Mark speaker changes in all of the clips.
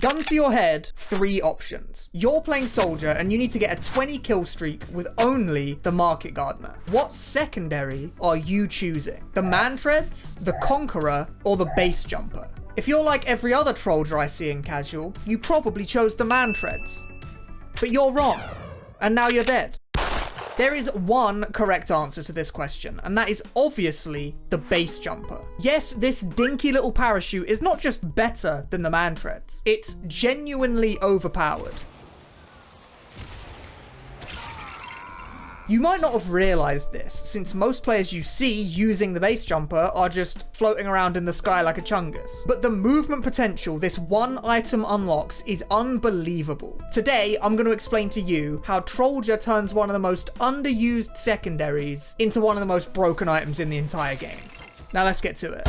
Speaker 1: Gun to your head, 3 options. You're playing Soldier and you need to get a 20 kill streak with only the Market Gardener. What secondary are you choosing? The Man-Treads, the Conqueror, or the Base Jumper? If you're like every other Trollger I see in casual, you probably chose the Man-Treads. But you're wrong, and now you're dead. There is one correct answer to this question, and that is obviously the Base Jumper. Yes, this dinky little parachute is not just better than the Man-Treads, it's genuinely overpowered. You might not have realized this, since most players you see using the Base Jumper are just floating around in the sky like a chungus. But the movement potential this one item unlocks is unbelievable. Today, I'm going to explain to you how Trollger turns one of the most underused secondaries into one of the most broken items in the entire game. Now let's get to it.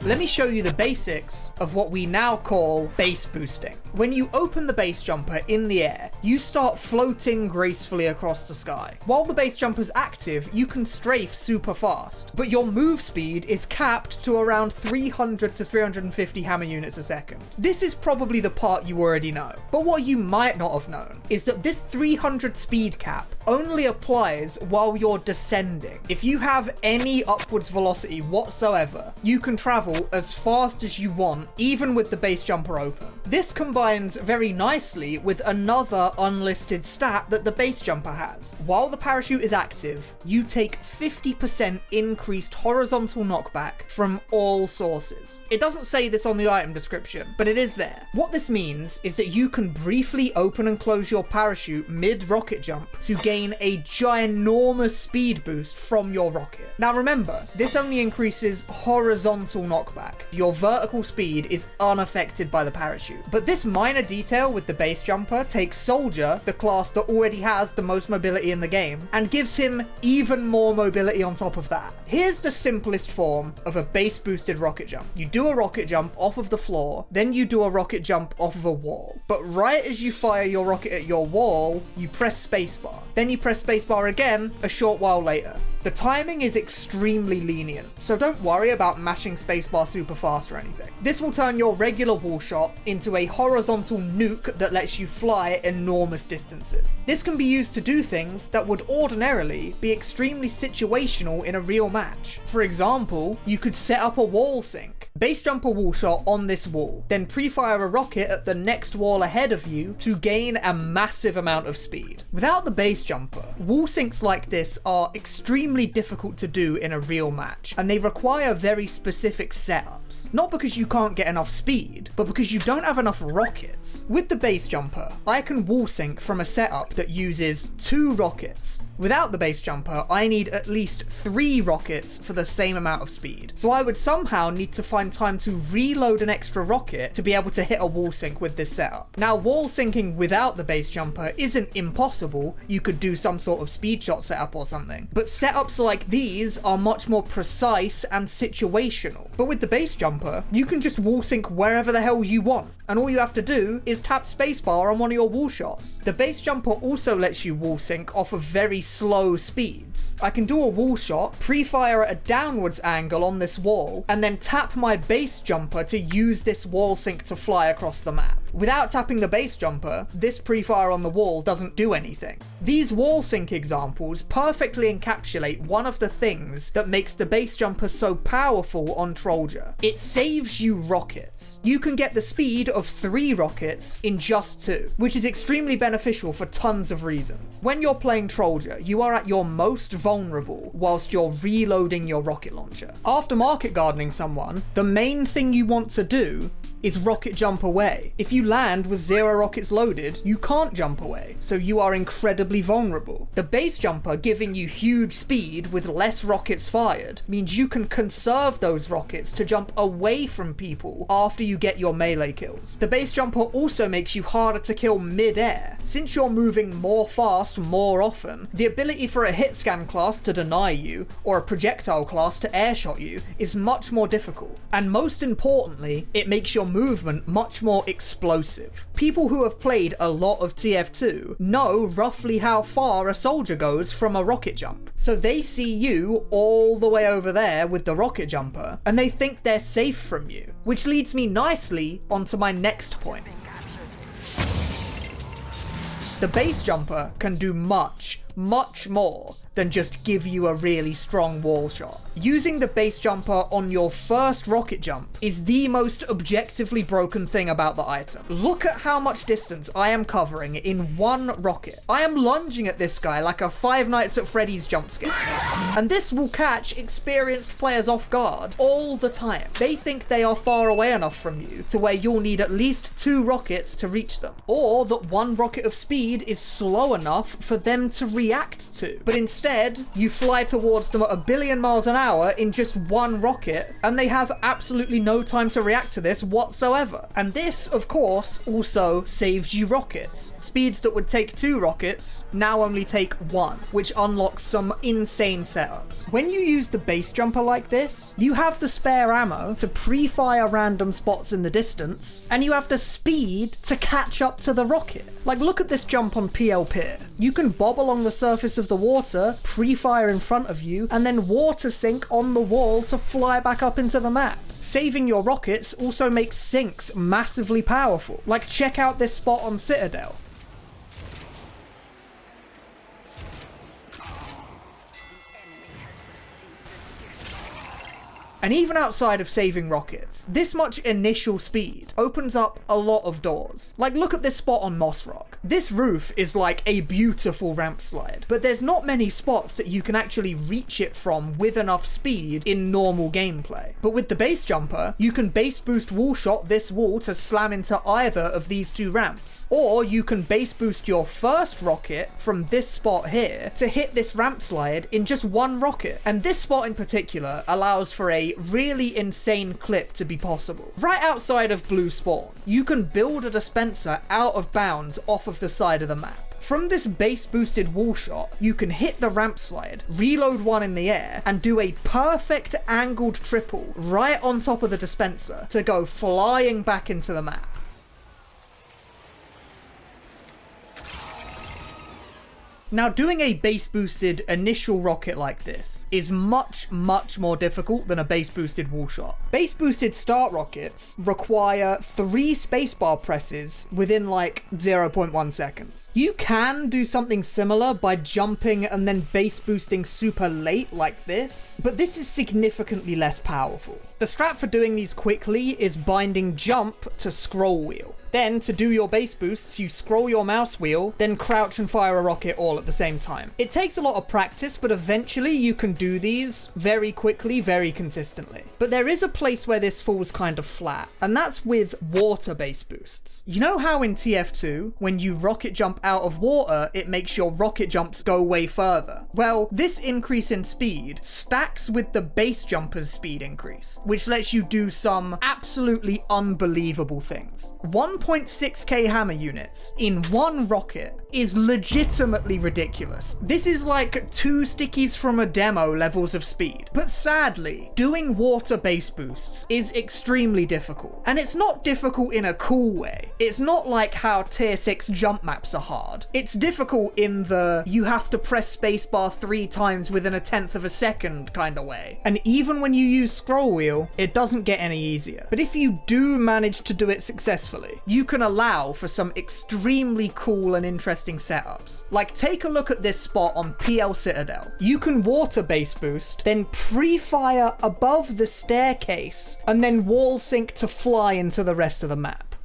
Speaker 1: Let me show you the basics of what we now call base boosting. When you open the Base Jumper in the air, you start floating gracefully across the sky. While the Base Jumper's active, you can strafe super fast, but your move speed is capped to around 300 to 350 hammer units a second. This is probably the part you already know, but what you might not have known is that this 300 speed cap only applies while you're descending. If you have any upwards velocity whatsoever, you can travel as fast as you want, even with the Base Jumper open. This combines very nicely with another unlisted stat that the Base Jumper has. While the parachute is active, you take 50% increased horizontal knockback from all sources. It doesn't say this on the item description, but it is there. What this means is that you can briefly open and close your parachute mid-rocket jump to gain a ginormous speed boost from your rocket. Now remember, this only increases horizontal knockback. Your vertical speed is unaffected by the parachute. But this minor detail with the Base Jumper takes Soldier, the class that already has the most mobility in the game, and gives him even more mobility on top of that. Here's the simplest form of a base boosted rocket jump. You do a rocket jump off of the floor, then you do a rocket jump off of a wall. But right as you fire your rocket at your wall, you press spacebar. Then you press spacebar again a short while later. The timing is extremely lenient, so don't worry about mashing spacebar super fast or anything. This will turn your regular wall shot into a horizontal nuke that lets you fly enormous distances. This can be used to do things that would ordinarily be extremely situational in a real match. For example, you could set up a wall sync. Base Jumper wall shot on this wall, then pre-fire a rocket at the next wall ahead of you to gain a massive amount of speed. Without the Base Jumper, wall syncs like this are extremely difficult to do in a real match, and they require very specific setups. Not because you can't get enough speed, but because you don't have enough rockets. With the Base Jumper, I can wall sync from a setup that uses 2 rockets. Without the Base Jumper, I need at least 3 rockets for the same amount of speed. So I would somehow need to find time to reload an extra rocket to be able to hit a wall sync with this setup. Now, wall syncing without the Base Jumper isn't impossible. You could do some sort of speed shot setup or something. But setups like these are much more precise and situational. But with the Base Jumper, you can just wall sync wherever the hell you want, and all you have to do is tap spacebar on one of your wall shots. The Base Jumper also lets you wall sync off of very slow speeds. I can do a wall shot, pre-fire at a downwards angle on this wall, and then tap my Base Jumper to use this wall sync to fly across the map. Without tapping the Base Jumper, this pre-fire on the wall doesn't do anything. These wall sync examples perfectly encapsulate one of the things that makes the Base Jumper so powerful on Trollger. It saves you rockets. You can get the speed of 3 rockets in just 2, which is extremely beneficial for tons of reasons. When you're playing Trollger, you are at your most vulnerable whilst you're reloading your rocket launcher. After market gardening someone, the main thing you want to do is rocket jump away. If you land with 0 rockets loaded, you can't jump away, so you are incredibly vulnerable. The Base Jumper giving you huge speed with less rockets fired means you can conserve those rockets to jump away from people after you get your melee kills. The Base Jumper also makes you harder to kill mid-air. Since you're moving more fast more often, the ability for a hit scan class to deny you, or a projectile class to airshot you, is much more difficult. And most importantly, it makes your movement much more explosive. People who have played a lot of TF2 know roughly how far a soldier goes from a rocket jump. So they see you all the way over there with the rocket jumper, and they think they're safe from you. Which leads me nicely onto my next point. The base jumper can do much more than just give you a really strong wall shot. Using the base jumper on your first rocket jump is the most objectively broken thing about the item. Look at how much distance I am covering in one rocket. I am lunging at this guy like a Five Nights at Freddy's jump scare. And this will catch experienced players off guard all the time. They think they are far away enough from you to where you'll need at least 2 rockets to reach them, or that 1 rocket of speed is slow enough for them to react to. But instead, you fly towards them at 1 billion miles an hour in just 1 rocket, and they have absolutely no time to react to this whatsoever. And this, of course, also saves you rockets. Speeds that would take 2 rockets now only take 1, which unlocks some insane setups. When you use the base jumper like this, you have the spare ammo to pre-fire random spots in the distance, and you have the speed to catch up to the rocket. Like, look at this jump on PL Pier. You can bob along the surface of the water, pre-fire in front of you, and then water sink on the wall to fly back up into the map. Saving your rockets also makes sinks massively powerful. Like, check out this spot on Citadel. And even outside of saving rockets, this much initial speed opens up a lot of doors. Like, look at this spot on Moss Rock. This roof is like a beautiful ramp slide, but there's not many spots that you can actually reach it from with enough speed in normal gameplay. But with the base jumper, you can base boost wall shot this wall to slam into either of these 2 ramps. Or you can base boost your first rocket from this spot here to hit this ramp slide in just 1 rocket. And this spot in particular allows for a really insane clip to be possible. Right outside of Blue Spawn, you can build a dispenser out of bounds off of the side of the map. From this base boosted wall shot, you can hit the ramp slide, reload 1 in the air, and do a perfect angled triple right on top of the dispenser to go flying back into the map. Now, doing a base boosted initial rocket like this is much more difficult than a base boosted wall shot. Base boosted start rockets require 3 spacebar presses within like 0.1 seconds. You can do something similar by jumping and then base boosting super late like this, but this is significantly less powerful. The strat for doing these quickly is binding jump to scroll wheel. Then, to do your base boosts, you scroll your mouse wheel, then crouch and fire a rocket all at the same time. It takes a lot of practice, but eventually you can do these very quickly, very consistently. But there is a place where this falls kind of flat, and that's with water base boosts. You know how in TF2, when you rocket jump out of water, it makes your rocket jumps go way further? Well, this increase in speed stacks with the base jumper's speed increase, which lets you do some absolutely unbelievable things. 1.6k hammer units in 1 rocket is legitimately ridiculous. This is like 2 stickies from a demo levels of speed. But sadly, doing water base boosts is extremely difficult. And it's not difficult in a cool way. It's not like how tier 6 jump maps are hard. It's difficult in the you have to press spacebar 3 times within 1/10 of a second kind of way. And even when you use scroll wheel, it doesn't get any easier. But if you do manage to do it successfully, you can allow for some extremely cool and interesting setups. Like, take a look at this spot on PL Citadel. You can water base boost, then pre-fire above the staircase, and then wall sync to fly into the rest of the map.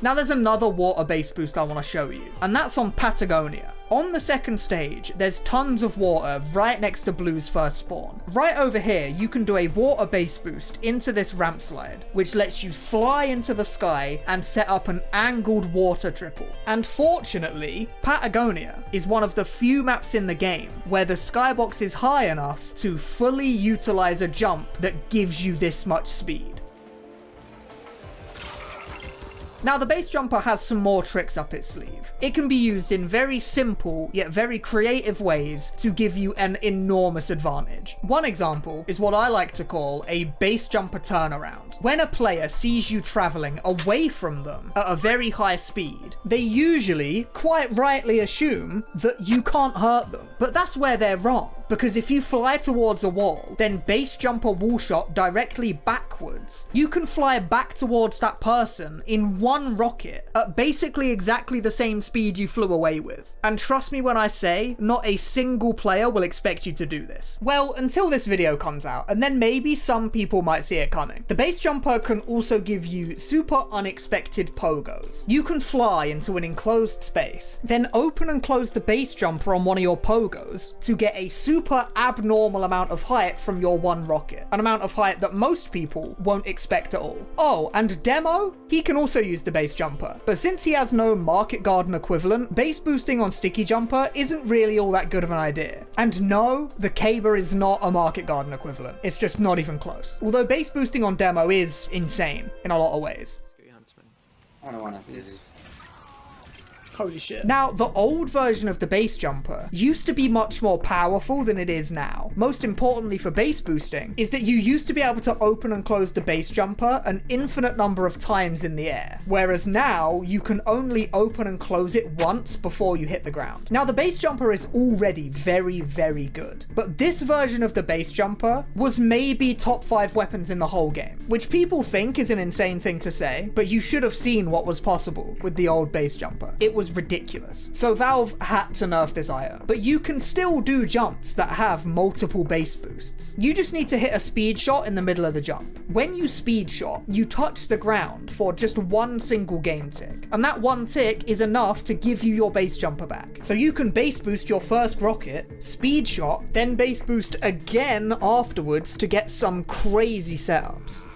Speaker 1: Now there's another water base boost I want to show you, and that's on Patagonia. On the second stage, there's tons of water right next to Blue's first spawn. Right over here, you can do a water base boost into this ramp slide, which lets you fly into the sky and set up an angled water triple. And fortunately, Patagonia is one of the few maps in the game where the skybox is high enough to fully utilize a jump that gives you this much speed. Now, the base jumper has some more tricks up its sleeve. It can be used in very simple yet very creative ways to give you an enormous advantage. One example is what I like to call a base jumper turnaround. When a player sees you traveling away from them at a very high speed, they usually quite rightly assume that you can't hurt them. But that's where they're wrong. Because if you fly towards a wall, then base jumper wall shot directly backwards, you can fly back towards that person in one rocket at basically exactly the same speed you flew away with. And trust me when I say, not a single player will expect you to do this. Well, until this video comes out, and then maybe some people might see it coming. The base jumper can also give you super unexpected pogos. You can fly into an enclosed space, then open and close the base jumper on one of your pogos to get a super abnormal amount of height from your one rocket. An amount of height that most people won't expect at all. Oh, and Demo? He can also use the base jumper, but since he has no market garden equivalent, base boosting on sticky jumper isn't really all that good of an idea. And no, the Caber is not a market garden equivalent. It's just not even close. Although base boosting on Demo is insane in a lot of ways.
Speaker 2: I don't want to do this.
Speaker 1: Holy shit. Now, the old version of the base jumper used to be much more powerful than it is now. Most importantly for base boosting is that you used to be able to open and close the base jumper an infinite number of times in the air, whereas now you can only open and close it once before you hit the ground. Now, the base jumper is already very, very good, but this version of the base jumper was maybe top 5 weapons in the whole game, which people think is an insane thing to say, but you should have seen what was possible with the old base jumper. It was ridiculous. So Valve had to nerf this item, but you can still do jumps that have multiple base boosts. You just need to hit a speed shot in the middle of the jump. When you speed shot, you touch the ground for just one single game tick, and that one tick is enough to give you your base jumper back. So you can base boost your first rocket, speed shot, then base boost again afterwards to get some crazy setups.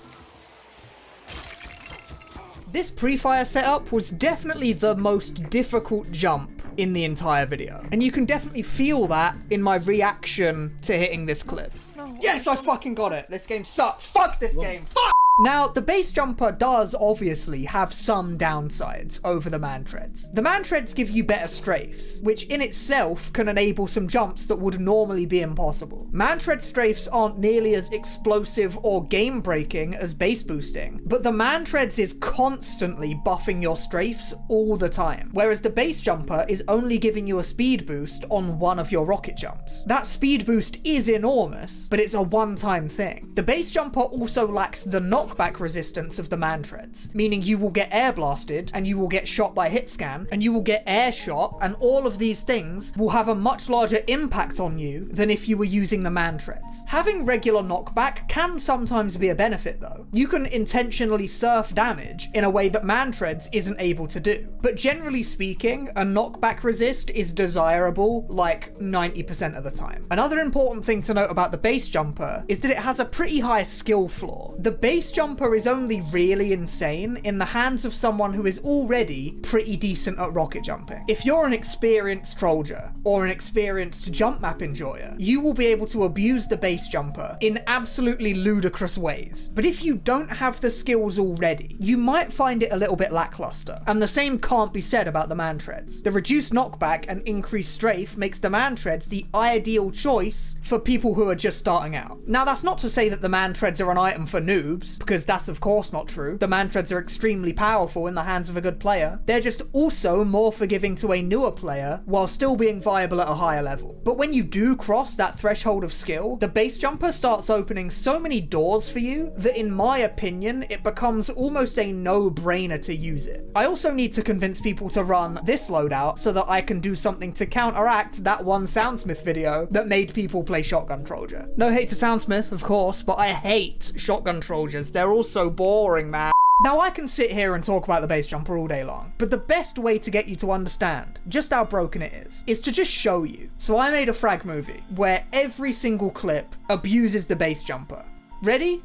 Speaker 1: This pre-fire setup was definitely the most difficult jump in the entire video. And you can definitely feel that in my reaction to hitting this clip. No. Yes, I fucking got it. This game sucks. Fuck this game. Fuck! Now, the base jumper does obviously have some downsides over the man treads. The man treads give you better strafes, which in itself can enable some jumps that would normally be impossible. Man tread strafes aren't nearly as explosive or game breaking as base boosting, but the man treads is constantly buffing your strafes all the time, whereas the base jumper is only giving you a speed boost on one of your rocket jumps. That speed boost is enormous, but it's a one-time thing. The base jumper also lacks the knockback resistance of the man treads, meaning you will get air blasted and you will get shot by hit scan and you will get air shot, and all of these things will have a much larger impact on you than if you were using the man treads. Having regular knockback can sometimes be a benefit though. You can intentionally surf damage in a way that man treads isn't able to do. But generally speaking, a knockback resist is desirable like 90% of the time. Another important thing to note about the base jumper is that it has a pretty high skill floor. The base jumper is only really insane in the hands of someone who is already pretty decent at rocket jumping. If you're an experienced troller or an experienced jump map enjoyer, you will be able to abuse the base jumper in absolutely ludicrous ways. But if you don't have the skills already, you might find it a little bit lackluster. And the same can't be said about the man treads. The reduced knockback and increased strafe makes the man treads the ideal choice for people who are just starting out. Now, that's not to say that the man treads are an item for noobs, because that's of course not true. The man treads are extremely powerful in the hands of a good player. They're just also more forgiving to a newer player while still being viable at a higher level. But when you do cross that threshold of skill, the base jumper starts opening so many doors for you that in my opinion, it becomes almost a no-brainer to use it. I also need to convince people to run this loadout so that I can do something to counteract that one Soundsmith video that made people play Shotgun Troller. No hate to Soundsmith, of course, but I hate Shotgun Trollers. They're all so boring, man. Now, I can sit here and talk about the base jumper all day long, but the best way to get you to understand just how broken it is to just show you. So I made a frag movie where every single clip abuses the base jumper. Ready?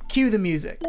Speaker 1: Cue the music.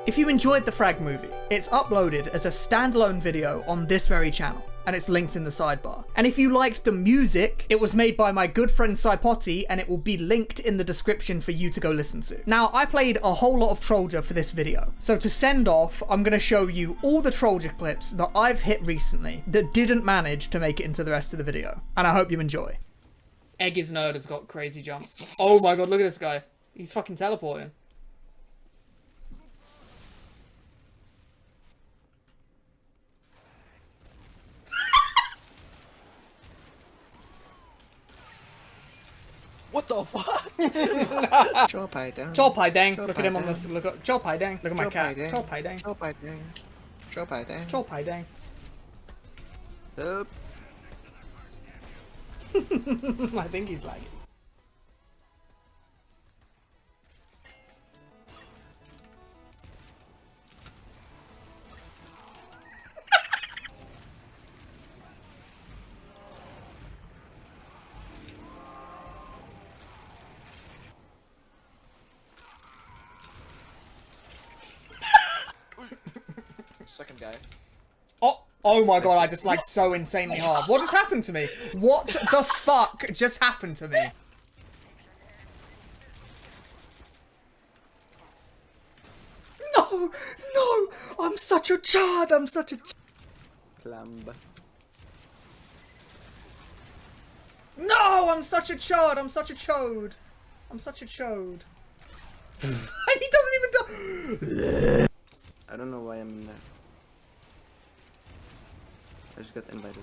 Speaker 1: If you enjoyed the Frag movie, it's uploaded as a standalone video on this very channel, and it's linked in the sidebar. And if you liked the music, it was made by my good friend Saipoti, and it will be linked in the description for you to go listen to. Now, I played a whole lot of Trollja for this video, so to send off, I'm going to show you all the Trollja clips that I've hit recently that didn't manage to make it into the rest of the video, and I hope you enjoy. Eggy's nerd has got crazy jumps. Oh my god, look at this guy. He's fucking teleporting.
Speaker 2: What the fuck? Chopai dang.
Speaker 1: Chopai dang. Look at him on this. Look at Chopai dang. Look at my cat.
Speaker 2: Chopai dang. Chopai dang. Chopai dang.
Speaker 1: Chopai dang.
Speaker 2: Up.
Speaker 1: I think he's lagging.
Speaker 2: Second guy.
Speaker 1: Oh my god, I just lagged so insanely hard. What just happened to me? What the fuck just happened to me? No! No! I'm such a chard! I'm such a
Speaker 2: Clamb.
Speaker 1: No! I'm such a chard! I'm such a chode! I'm such a chode. And he doesn't even do—
Speaker 2: I don't know why I'm in there. I just got invited.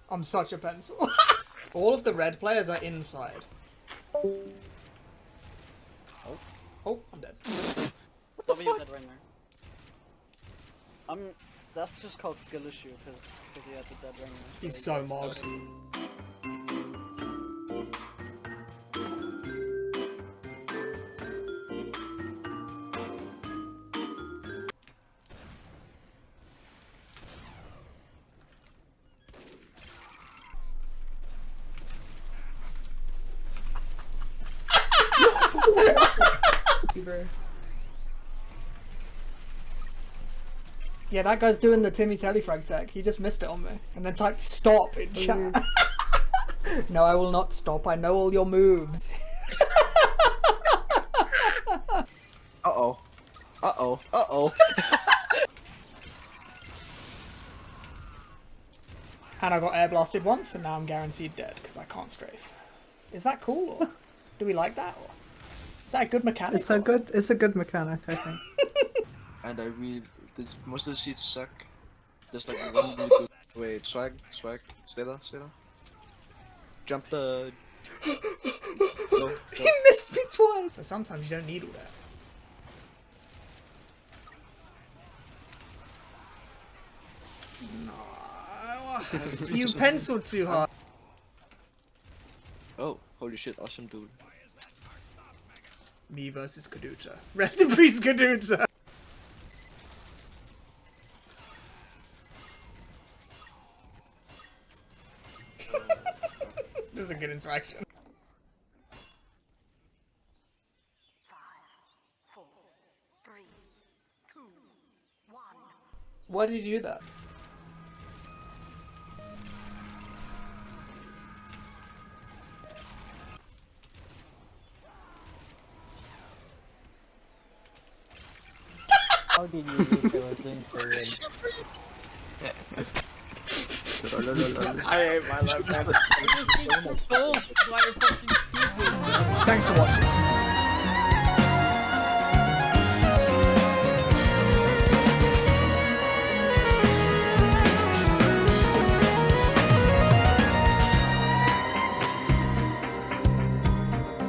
Speaker 1: I'm such a pencil. All of the red players are inside. Oh, I'm dead.
Speaker 3: What the fuck? Dead right now. That's just called skill issue because he had the dead right now.
Speaker 1: He's so mogged. Yeah, that guy's doing the Timmy Telefrag tech. He just missed it on me. And then typed stop in chat. No, I will not stop. I know all your moves.
Speaker 2: Uh-oh. Uh-oh. Uh-oh.
Speaker 1: And I got air blasted once, and now I'm guaranteed dead because I can't strafe. Is that cool, or do we like that? Or is that a good mechanic?
Speaker 4: It's a good mechanic, I think.
Speaker 2: And I really, most of the seats suck. There's like one really good. Wait, swag, stay there. Jump the. Go.
Speaker 1: He missed me twice. But sometimes you don't need all that. No, you penciled too hard.
Speaker 2: Oh, holy shit! Awesome dude.
Speaker 1: Me versus Kaduta. Rest in peace, Kaduta. This is a good interaction.
Speaker 5: 5, 4, 3, 2, 1.
Speaker 1: Why did you do that?
Speaker 6: How did you use your thing for
Speaker 2: I hate my life.
Speaker 1: Thanks for watching.